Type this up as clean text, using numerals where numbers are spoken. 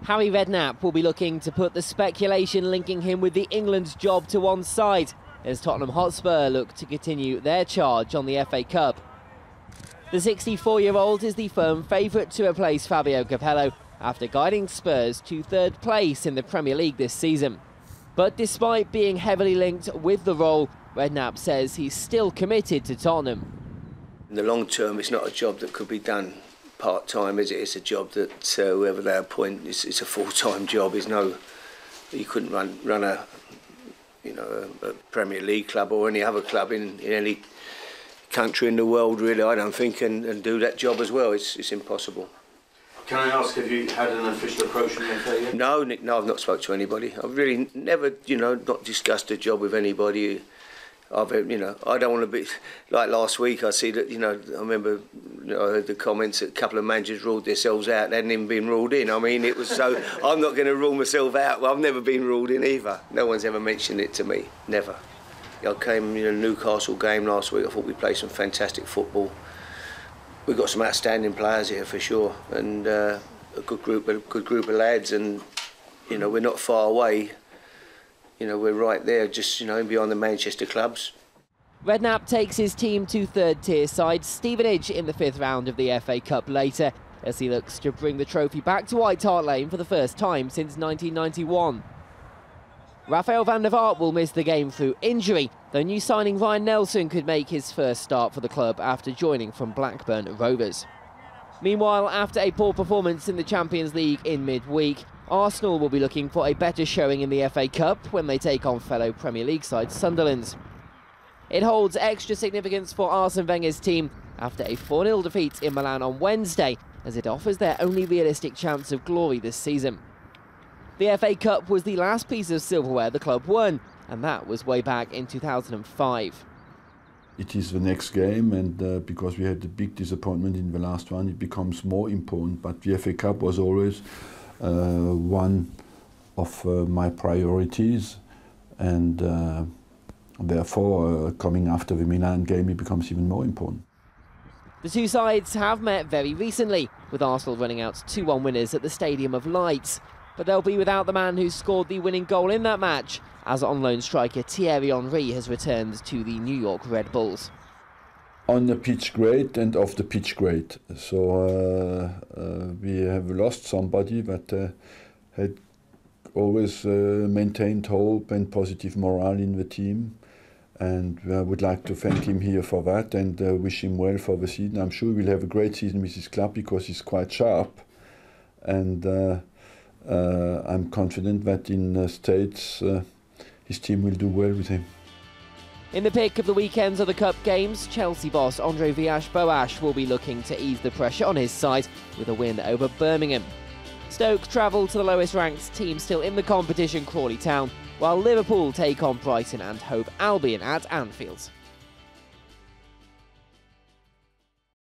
Harry Redknapp will be looking to put the speculation linking him with the England's job to one side as Tottenham Hotspur look to continue their charge on the FA Cup. The 64-year-old is the firm favourite to replace Fabio Capello after guiding Spurs to third place in the Premier League this season. But despite being heavily linked with the role, Redknapp says he's still committed to Tottenham. In the long term, it's not a job that could be done part-time, is it? It's a job that whoever they appoint, it's a full-time job. You couldn't run a Premier League club or any other club in any country in the world, really, I don't think, and do that job as well. It's impossible. Can I ask, have you had an official approach from the FA yet? No, Nick, no, I've not spoke to anybody. I've really never, not discussed a job with anybody. I don't want to be like last week. I see that, I remember, I heard the comments that a couple of managers ruled themselves out. They hadn't even been ruled in. I mean, it was so. I'm not going to rule myself out. Well, I've never been ruled in either. No one's ever mentioned it to me. Never. I came, Newcastle game last week. I thought we played some fantastic football. We've got some outstanding players here for sure, and a good group of lads, and we're not far away. We're right there, just beyond the Manchester clubs. Redknapp takes his team to third-tier side Stevenage in the 5th round of the FA Cup later, as he looks to bring the trophy back to White Hart Lane for the first time since 1991. Rafael van der Vaart will miss the game through injury, though new signing Ryan Nelson could make his first start for the club after joining from Blackburn Rovers. Meanwhile, after a poor performance in the Champions League in midweek, Arsenal will be looking for a better showing in the FA Cup when they take on fellow Premier League side Sunderland. It holds extra significance for Arsene Wenger's team after a 4-0 defeat in Milan on Wednesday, as it offers their only realistic chance of glory this season. The FA Cup was the last piece of silverware the club won, and that was way back in 2005. It is the next game, and because we had a big disappointment in the last one, it becomes more important. But the FA Cup was always one of my priorities, and therefore coming after the Milan game, it becomes even more important. The two sides have met very recently, with Arsenal running out 2-1 winners at the Stadium of Lights. But they'll be without the man who scored the winning goal in that match, as on-loan striker Thierry Henry has returned to the New York Red Bulls. On the pitch, great, and off the pitch, great. So we have lost somebody that had always maintained hope and positive morale in the team. And I would like to thank him here for that and wish him well for the season. I'm sure he will have a great season with his club because he's quite sharp. And I'm confident that in the States his team will do well with him. In the pick of the weekends of the Cup games, Chelsea boss Andre Villas-Boas will be looking to ease the pressure on his side with a win over Birmingham. Stoke travel to the lowest ranked team still in the competition, Crawley Town, while Liverpool take on Brighton and Hove Albion at Anfield.